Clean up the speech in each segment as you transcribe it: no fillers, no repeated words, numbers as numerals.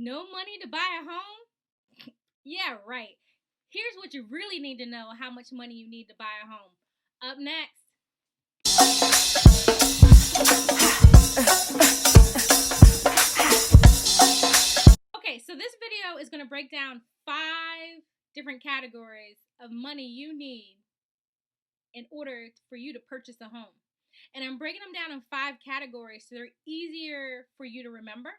No money to buy a home? Yeah, right. Here's what you really need to know how much money you need to buy a home. Up next. Okay, so this video is going to break down 5 different categories of money you need in order for you to purchase a home. And I'm breaking them down in 5 categories so they're easier for you to remember.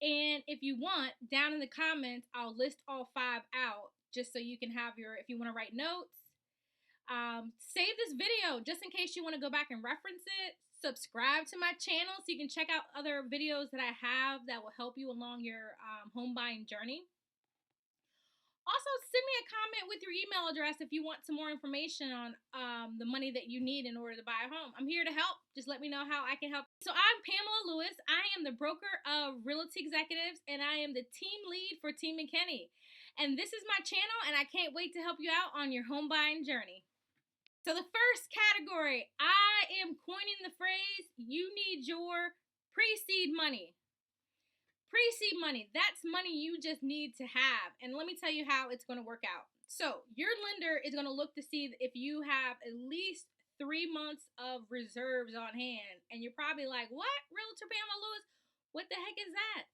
And if you want, down in the comments, I'll list all 5 out just so you can have if you want to write notes. Save this video just in case you want to go back and reference it. Subscribe to my channel so you can check out other videos that I have that will help you along your home buying journey. Also, send me a comment with your email address if you want some more information on the money that you need in order to buy a home. I'm here to help. Just let me know how I can help. So I'm Pamela Lewis. I am the broker of Realty Executives, and I am the team lead for Team McKinney. And this is my channel, and I can't wait to help you out on your home buying journey. So the first category, I am coining the phrase, you need your pre-seed money. Pre-seed money, that's money you just need to have. And let me tell you how it's going to work out. So your lender is going to look to see if you have at least 3 months of reserves on hand. And you're probably like, what? Realtor Pamela Lewis? What the heck is that?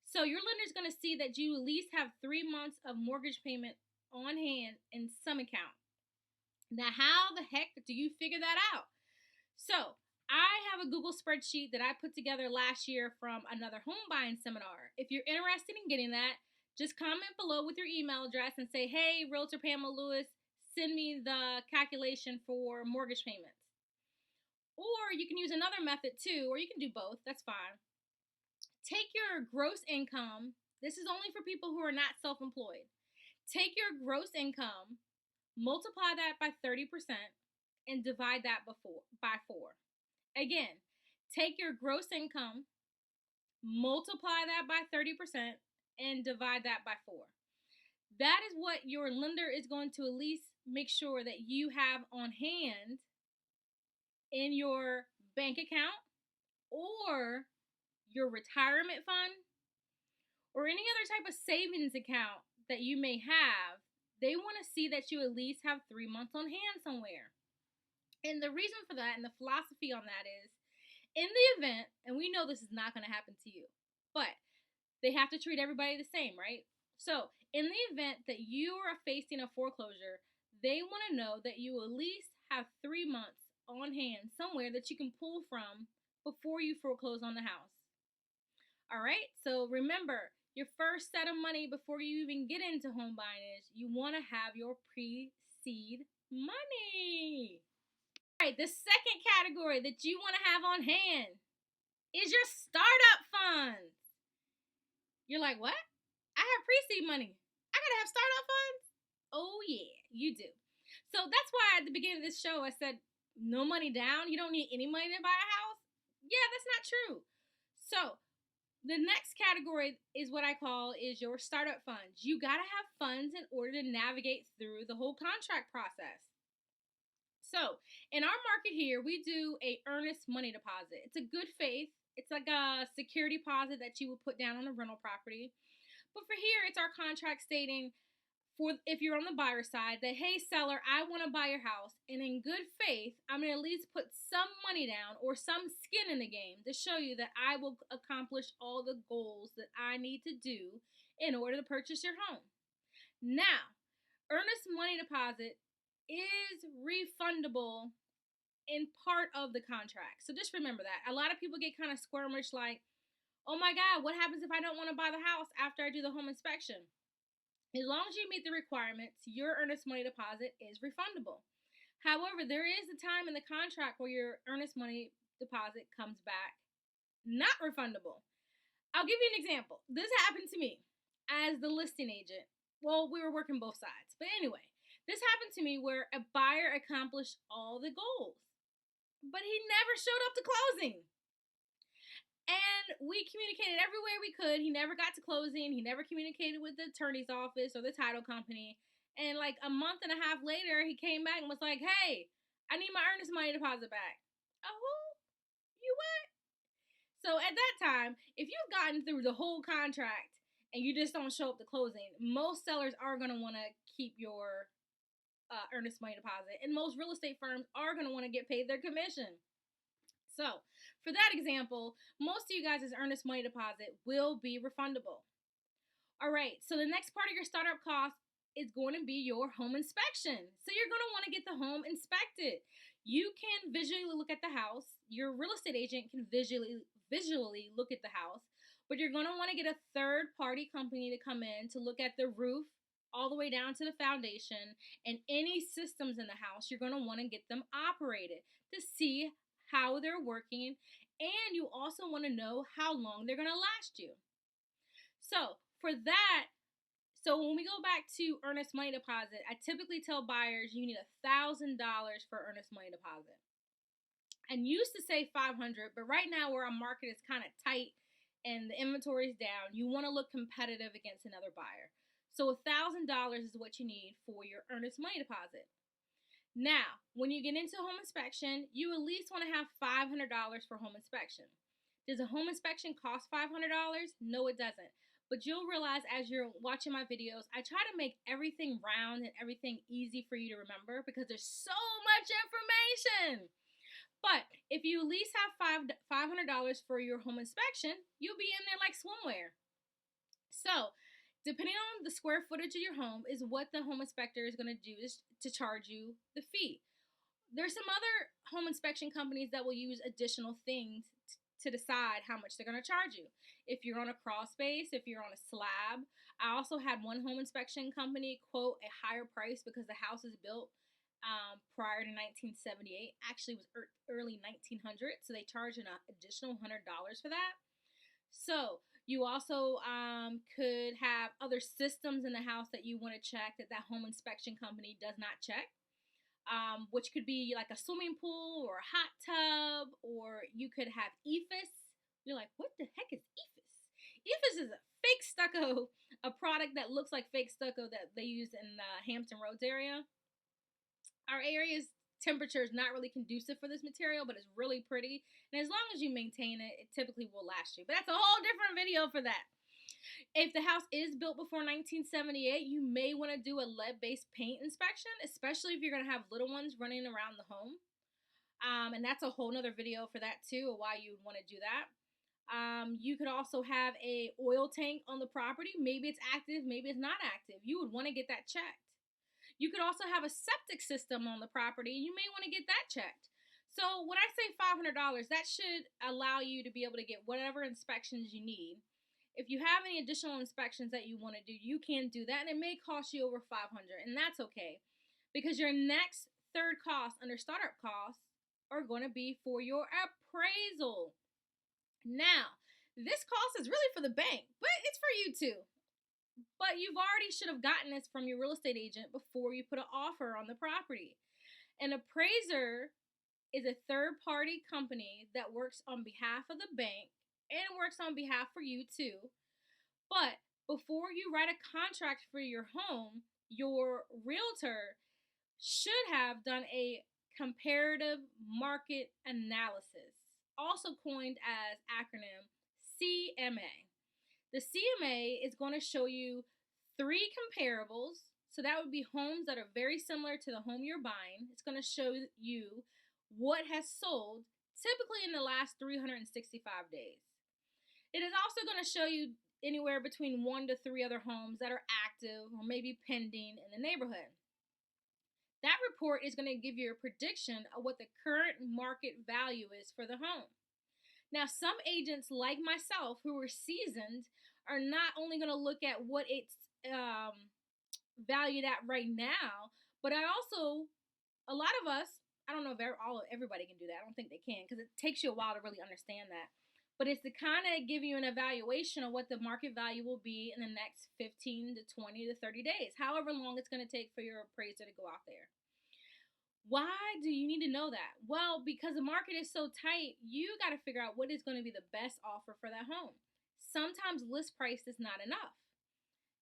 So your lender is going to see that you at least have 3 months of mortgage payment on hand in some account. Now, how the heck do you figure that out? So I have a Google spreadsheet that I put together last year from another home buying seminar. If you're interested in getting that, just comment below with your email address and say, hey, Realtor Pamela Lewis, send me the calculation for mortgage payments. Or you can use another method too, or you can do both. That's fine. Take your gross income. This is only for people who are not self-employed. Take your gross income, multiply that by 30%, and divide that by 4. Again, take your gross income, multiply that by 30%, and divide that by 4. That is what your lender is going to at least make sure that you have on hand in your bank account or your retirement fund or any other type of savings account that you may have. They want to see that you at least have 3 months on hand somewhere. And the reason for that and the philosophy on that is, in the event, and we know this is not going to happen to you, but they have to treat everybody the same, right? So in the event that you are facing a foreclosure, they want to know that you at least have 3 months on hand somewhere that you can pull from before you foreclose on the house. All right, so remember, your first set of money before you even get into home buying is you want to have your pre-seed money. All right, the second category that you want to have on hand is your startup funds. You're like, what? I have pre-seed money. I gotta have startup funds? Oh yeah, you do. So that's why at the beginning of this show I said no money down. You don't need any money to buy a house. Yeah, that's not true. So the next category is what I call is your startup funds. You gotta have funds in order to navigate through the whole contract process. So in our market here, we do a earnest money deposit. It's a good faith. It's like a security deposit that you would put down on a rental property. But for here, it's our contract stating, for if you're on the buyer side, that, hey, seller, I want to buy your house. And in good faith, I'm going to at least put some money down or some skin in the game to show you that I will accomplish all the goals that I need to do in order to purchase your home. Now, earnest money deposit is refundable in part of the contract. So just remember that. A lot of people get kind of squirmish like, oh my God, what happens if I don't want to buy the house after I do the home inspection? As long as you meet the requirements, your earnest money deposit is refundable. However, there is a time in the contract where your earnest money deposit comes back not refundable. I'll give you an example. This happened to me as the listing agent. Well, we were working both sides. But anyway, this happened to me where a buyer accomplished all the goals, but he never showed up to closing. And we communicated every way we could. He never got to closing. He never communicated with the attorney's office or the title company. And like a month and a half later, he came back and was like, hey, I need my earnest money deposit back. Oh, you what? So at that time, if you've gotten through the whole contract and you just don't show up to closing, most sellers are going to want to keep your earnest money deposit, and most real estate firms are going to want to get paid their commission. So, for that example, most of you guys' earnest money deposit will be refundable. All right, so the next part of your startup cost is going to be your home inspection. So, you're going to want to get the home inspected. You can visually look at the house. Your real estate agent can visually look at the house, but you're going to want to get a third-party company to come in to look at the roof all the way down to the foundation and any systems in the house. You're going to want to get them operated to see how they're working, and you also want to know how long they're going to last you. So for that, so when we go back to earnest money deposit, I typically tell buyers you need $1,000 for earnest money deposit. And used to say 500, but right now where our market is kind of tight and the inventory is down, you want to look competitive against another buyer. So $1,000 is what you need for your earnest money deposit. Now, when you get into home inspection, you at least want to have $500 for home inspection. Does a home inspection cost $500? No, it doesn't. But you'll realize as you're watching my videos, I try to make everything round and everything easy for you to remember because there's so much information. But if you at least have $500 for your home inspection, you'll be in there like swimwear. So, depending on the square footage of your home is what the home inspector is going to do to charge you the fee. There's some other home inspection companies that will use additional things to decide how much they're going to charge you. If you're on a crawl space, if you're on a slab. I also had one home inspection company quote a higher price because the house is built prior to 1978. Actually, it was early 1900, so they charged an additional $100 for that. So you also could have other systems in the house that you want to check that home inspection company does not check, which could be like a swimming pool or a hot tub, or you could have EIFS. You're like, what the heck is EIFS? EIFS is a fake stucco, a product that looks like fake stucco that they use in the Hampton Roads area. Our area's temperature is not really conducive for this material, but it's really pretty. And as long as you maintain it, it typically will last you. But that's a whole different video for that. If the house is built before 1978, you may want to do a lead-based paint inspection, especially if you're going to have little ones running around the home. And that's a whole nother video for that too, of why you would want to do that. You could also have a oil tank on the property. Maybe it's active, maybe it's not active. You would want to get that checked. You could also have a septic system on the property, and you may want to get that checked. So when I say $500, that should allow you to be able to get whatever inspections you need. If you have any additional inspections that you want to do, you can do that, and it may cost you over $500, and that's okay, because your next third cost under startup costs are going to be for your appraisal. Now, this cost is really for the bank, but it's for you too. But you've already should have gotten this from your real estate agent before you put an offer on the property. An appraiser is a third-party company that works on behalf of the bank and works on behalf for you too. But before you write a contract for your home, your realtor should have done a comparative market analysis, also coined as acronym CMA. The CMA is going to show you 3 comparables. So that would be homes that are very similar to the home you're buying. It's going to show you what has sold typically in the last 365 days. It is also going to show you anywhere between 1 to 3 other homes that are active or maybe pending in the neighborhood. That report is going to give you a prediction of what the current market value is for the home. Now, some agents like myself who are seasoned are not only going to look at what it's valued at right now, but a lot of us, I don't know if everybody can do that. I don't think they can because it takes you a while to really understand that. But it's to kind of give you an evaluation of what the market value will be in the next 15 to 20 to 30 days, however long it's going to take for your appraiser to go out there. Why do you need to know that? Well, because the market is so tight, you got to figure out what is going to be the best offer for that home. Sometimes list price is not enough.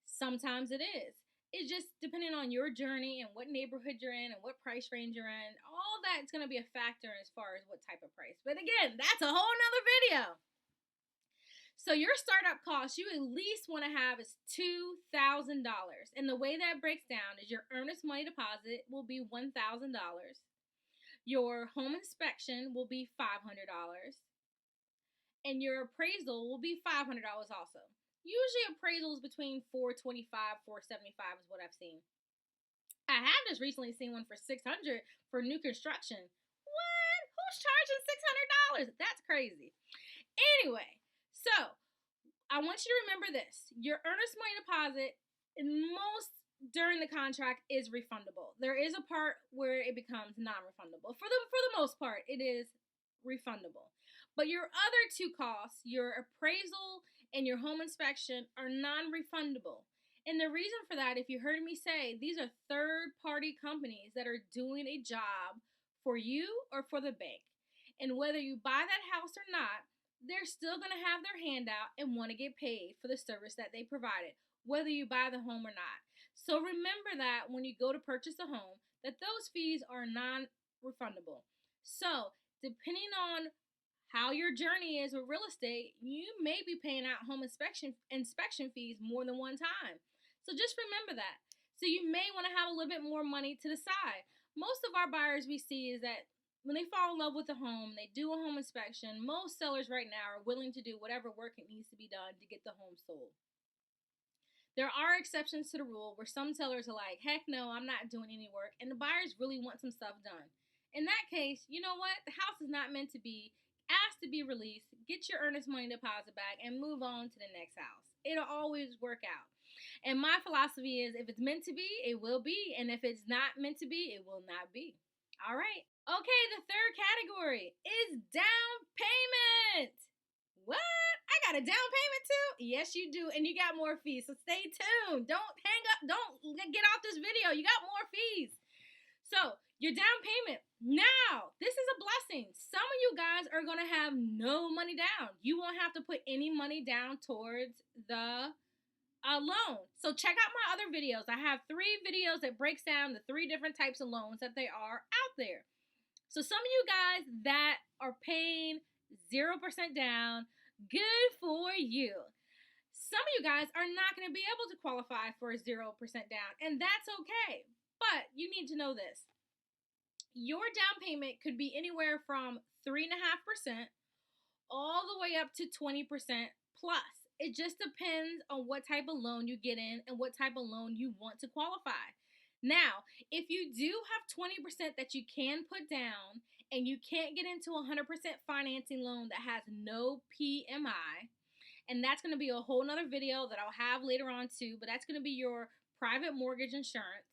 Sometimes it is. It's just depending on your journey and what neighborhood you're in and what price range you're in. All that's going to be a factor as far as what type of price. But again, that's a whole nother video. So your startup cost you at least want to have is $2,000. And the way that breaks down is your earnest money deposit will be $1,000. Your home inspection will be $500. And your appraisal will be $500 also. Usually appraisals between $425, $475 is what I've seen. I have just recently seen one for $600 for new construction. What? Who's charging $600? That's crazy. Anyway, so I want you to remember this. Your earnest money deposit during the contract is refundable. There is a part where it becomes non-refundable. For the most part, it is refundable. But your other two costs, your appraisal and your home inspection, are non-refundable. And the reason for that, if you heard me say, these are third-party companies that are doing a job for you or for the bank. And whether you buy that house or not, they're still going to have their hand out and want to get paid for the service that they provided, whether you buy the home or not. So remember that when you go to purchase a home, that those fees are non-refundable. So depending on how your journey is with real estate, you may be paying out home inspection fees more than one time. So just remember that. So you may want to have a little bit more money to the side. Most of our buyers we see is that when they fall in love with a home, they do a home inspection. Most sellers right now are willing to do whatever work it needs to be done to get the home sold. There are exceptions to the rule where some sellers are like, heck no, I'm not doing any work, and the buyers really want some stuff done. In that case, you know what? The house is not meant to be. Ask to be released, get your earnest money deposit back, and move on to the next house. It'll always work out. And my philosophy is if it's meant to be, it will be. And if it's not meant to be, it will not be. All right. Okay, the third category is down payment. What? I got a down payment too? Yes, you do. And you got more fees. So stay tuned. Don't hang up. Don't get off this video. You got more fees. So your down payment. Now, this is a blessing. Some of you guys are going to have no money down. You won't have to put any money down towards the loan. So check out my other videos. I have 3 videos that breaks down the 3 different types of loans that they are out there. So some of you guys that are paying 0% down, good for you. Some of you guys are not going to be able to qualify for 0% down, and that's okay. But you need to know this. Your down payment could be anywhere from 3.5% all the way up to 20% plus. It just depends on what type of loan you get in and what type of loan you want to qualify. Now, if you do have 20% that you can put down and you can't get into a 100% financing loan that has no PMI, and that's going to be a whole nother video that I'll have later on too, but that's going to be your private mortgage insurance.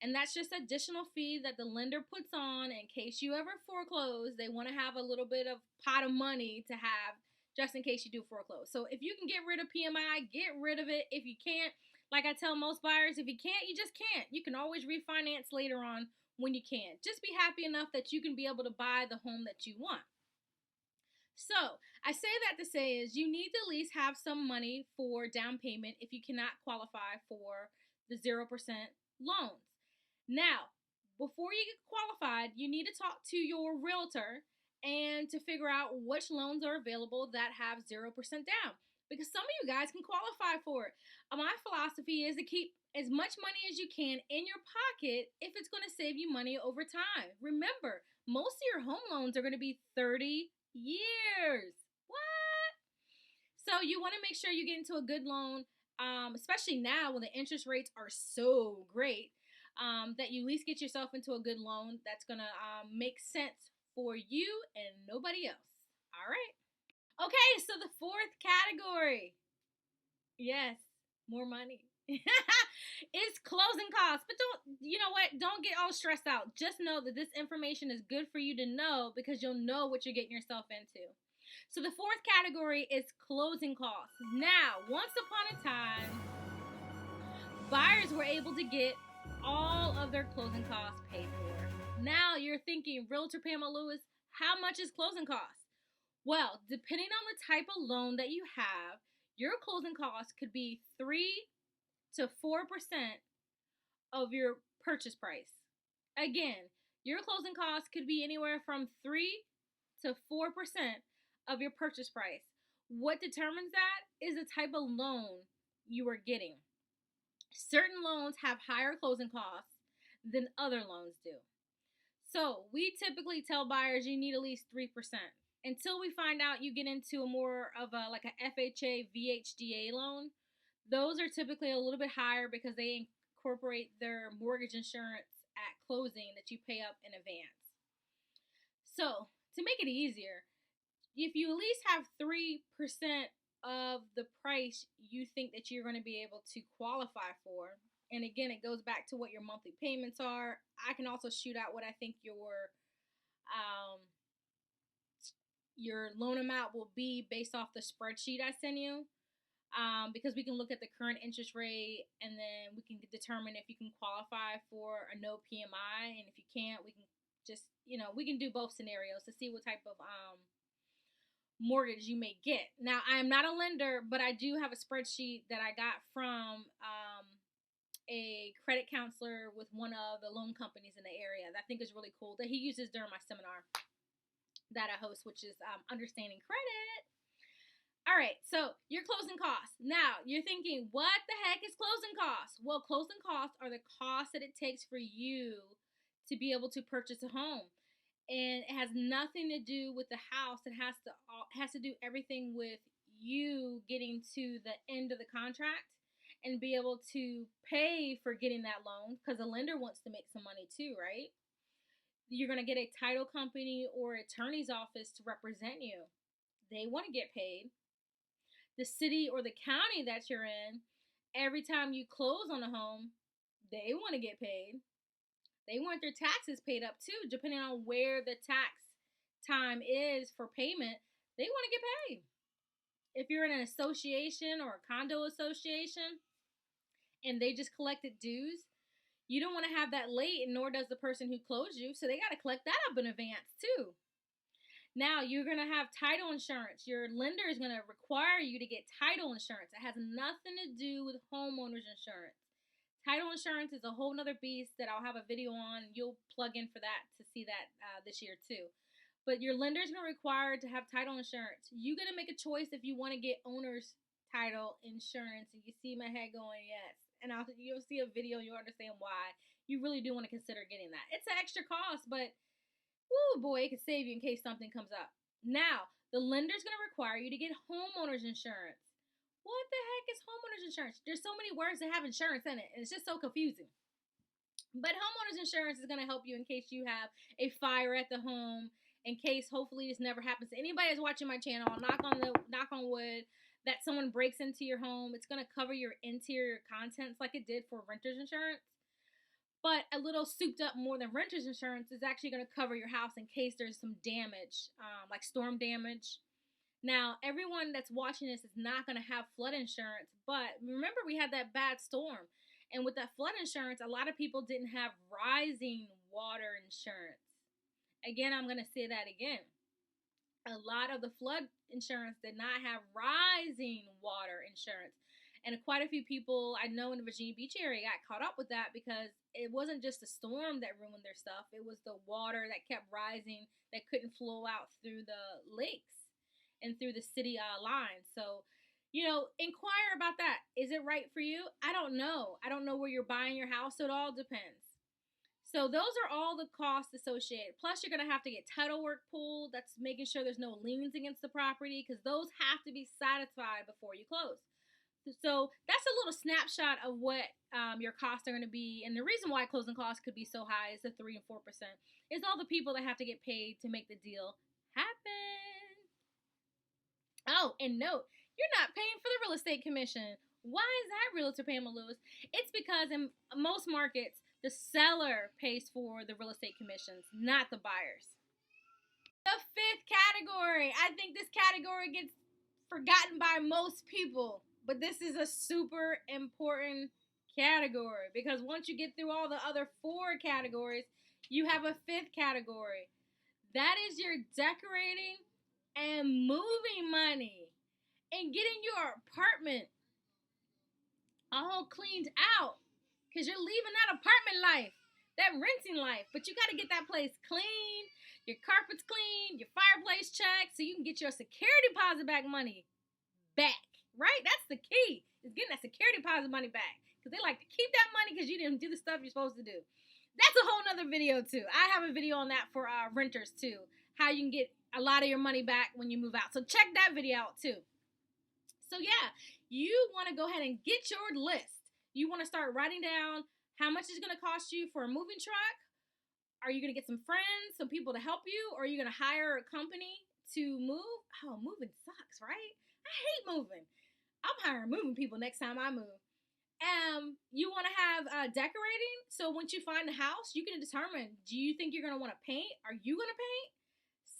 And that's just additional fee that the lender puts on in case you ever foreclose. They want to have a little bit of pot of money to have just in case you do foreclose. So if you can get rid of PMI, get rid of it. If you can't, like I tell most buyers, if you can't, you just can't. You can always refinance later on when you can. Just be happy enough that you can be able to buy the home that you want. So I say that to say is you need to at least have some money for down payment if you cannot qualify for the 0% loans. Now, before you get qualified, you need to talk to your realtor and to figure out which loans are available that have 0% down. Because some of you guys can qualify for it. My philosophy is to keep as much money as you can in your pocket if it's going to save you money over time. Remember, most of your home loans are going to be 30 years. What? So you want to make sure you get into a good loan, especially now when the interest rates are so great. That you at least get yourself into a good loan that's going to make sense for you and nobody else. All right. Okay, so the fourth category. Yes, more money. It's closing costs. But don't get all stressed out. Just know that this information is good for you to know because you'll know what you're getting yourself into. So the fourth category is closing costs. Now, once upon a time, buyers were able to get all of their closing costs paid for. Now you're thinking, Realtor Pamela Lewis, how much is closing costs? Well, depending on the type of loan that you have, your closing costs could be 3 to 4% of your purchase price. Again, your closing costs could be anywhere from 3 to 4% of your purchase price. What determines that is the type of loan you are getting. Certain loans have higher closing costs than other loans do. So we typically tell buyers you need at least 3%. Until we find out you get into a more of a like a FHA, VHDA loan, those are typically a little bit higher because they incorporate their mortgage insurance at closing that you pay up in advance. So to make it easier, if you at least have 3% of the price you think that you're going to be able to qualify for, and again, it goes back to what your monthly payments are. I can also shoot out what I think your loan amount will be based off the spreadsheet I send you, because we can look at the current interest rate and then we can determine if you can qualify for a no PMI, and if you can't, we can just we can do both scenarios to see what type of mortgage you may get. Now, I am not a lender, but I do have a spreadsheet that I got from a credit counselor with one of the loan companies in the area that I think is really cool that he uses during my seminar that I host, which is Understanding Credit. All right, so your closing costs. Now, you're thinking, what the heck is closing costs? Well, closing costs are the costs that it takes for you to be able to purchase a home. And it has nothing to do with the house. It has to do everything with you getting to the end of the contract and be able to pay for getting that loan, because the lender wants to make some money too, right? You're going to get a title company or attorney's office to represent you. They want to get paid. The city or the county that you're in, every time you close on a home, they want to get paid. They want their taxes paid up too, depending on where the tax time is for payment. They want to get paid. If you're in an association or a condo association and they just collected dues, you don't want to have that late, and nor does the person who closed you. So they got to collect that up in advance too. Now, you're going to have title insurance. Your lender is going to require you to get title insurance. It has nothing to do with homeowners insurance. Title insurance is a whole nother beast that I'll have a video on. You'll plug in for that to see that this year too. But your lender is going to require to have title insurance. You're going to make a choice if you want to get owner's title insurance. And you see my head going, yes. And you'll see a video and you'll understand why you really do want to consider getting that. It's an extra cost, but woo boy, it could save you in case something comes up. Now, the lender's going to require you to get homeowner's insurance. What the heck is homeowner's insurance? There's so many words that have insurance in it, and it's just so confusing. But homeowner's insurance is going to help you in case you have a fire at the home, in case hopefully this never happens to anybody that's watching my channel. Knock on wood, that someone breaks into your home. It's going to cover your interior contents like it did for renter's insurance. But a little souped up more than renter's insurance is actually going to cover your house in case there's some damage, like storm damage. Now, everyone that's watching this is not going to have flood insurance, but remember we had that bad storm. And with that flood insurance, a lot of people didn't have rising water insurance. Again, I'm going to say that again. A lot of the flood insurance did not have rising water insurance. And quite a few people I know in the Virginia Beach area got caught up with that because it wasn't just the storm that ruined their stuff. It was the water that kept rising that couldn't flow out through the lakes and through the city lines. So, inquire about that. Is it right for you? I don't know. I don't know where you're buying your house, so it all depends. So those are all the costs associated. Plus, you're going to have to get title work pulled. That's making sure there's no liens against the property, because those have to be satisfied before you close. So that's a little snapshot of what your costs are going to be. And the reason why closing costs could be so high is the 3 and 4%. Is all the people that have to get paid to make the deal happen. Oh, and note, you're not paying for the real estate commission. Why is that, Realtor Pamela Lewis? It's because in most markets, the seller pays for the real estate commissions, not the buyers. The fifth category. I think this category gets forgotten by most people. But this is a super important category, because once you get through all the other 4 categories, you have a 5th category. That is your decorating and moving money and getting your apartment all cleaned out, because you're leaving that apartment life, that renting life. But you got to get that place clean, your carpets clean, your fireplace checked, so you can get your security deposit back money. back, right? That's the key, is getting that security deposit money back, because they like to keep that money because you didn't do the stuff you're supposed to do. That's a whole nother video too. I have a video on that for renters too, how you can get a lot of your money back when you move out. So check that video out too. So yeah, you want to go ahead and get your list. You want to start writing down how much it's going to cost you for a moving truck. Are you going to get some friends, some people to help you, or are you going to hire a company to move? Oh, moving sucks, right? I hate moving. I'm hiring moving people next time I move. You want to have decorating. So once you find the house, you can determine, do you think you're going to want to paint? Are you going to paint?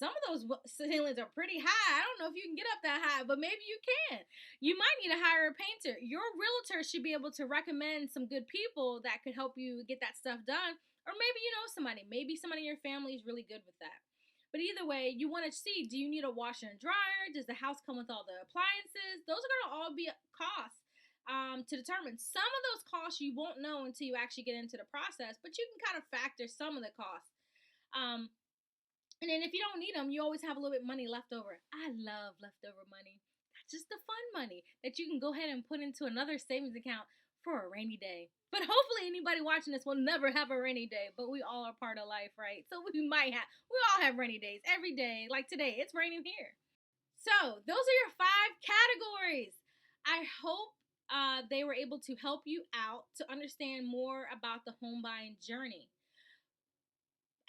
Some of those ceilings are pretty high. I don't know if you can get up that high, but maybe you can. You might need to hire a painter. Your realtor should be able to recommend some good people that could help you get that stuff done. Or maybe you know somebody. Maybe somebody in your family is really good with that. But either way, you want to see, do you need a washer and dryer? Does the house come with all the appliances? Those are going to all be costs to determine. Some of those costs you won't know until you actually get into the process, but you can kind of factor some of the costs. And then if you don't need them, you always have a little bit of money left over. I love leftover money. That's just the fun money that you can go ahead and put into another savings account for a rainy day. But hopefully anybody watching this will never have a rainy day, but we all are part of life, right? So we all have rainy days every day. Like today, it's raining here. So those are your 5 categories. I hope they were able to help you out to understand more about the home buying journey.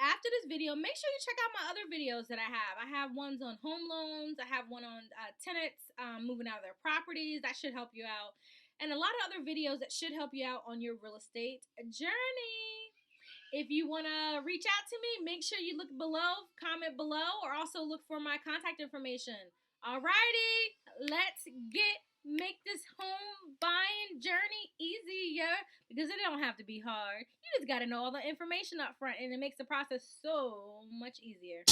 After this video, make sure you check out my other videos that I have. I have ones on home loans. I have one on tenants moving out of their properties. That should help you out. And a lot of other videos that should help you out on your real estate journey. If you want to reach out to me, make sure you look below, comment below, or also look for my contact information. Alrighty, let's make this home buying journey easier, because it don't have to be hard. You just got to know all the information up front, and it makes the process so much easier.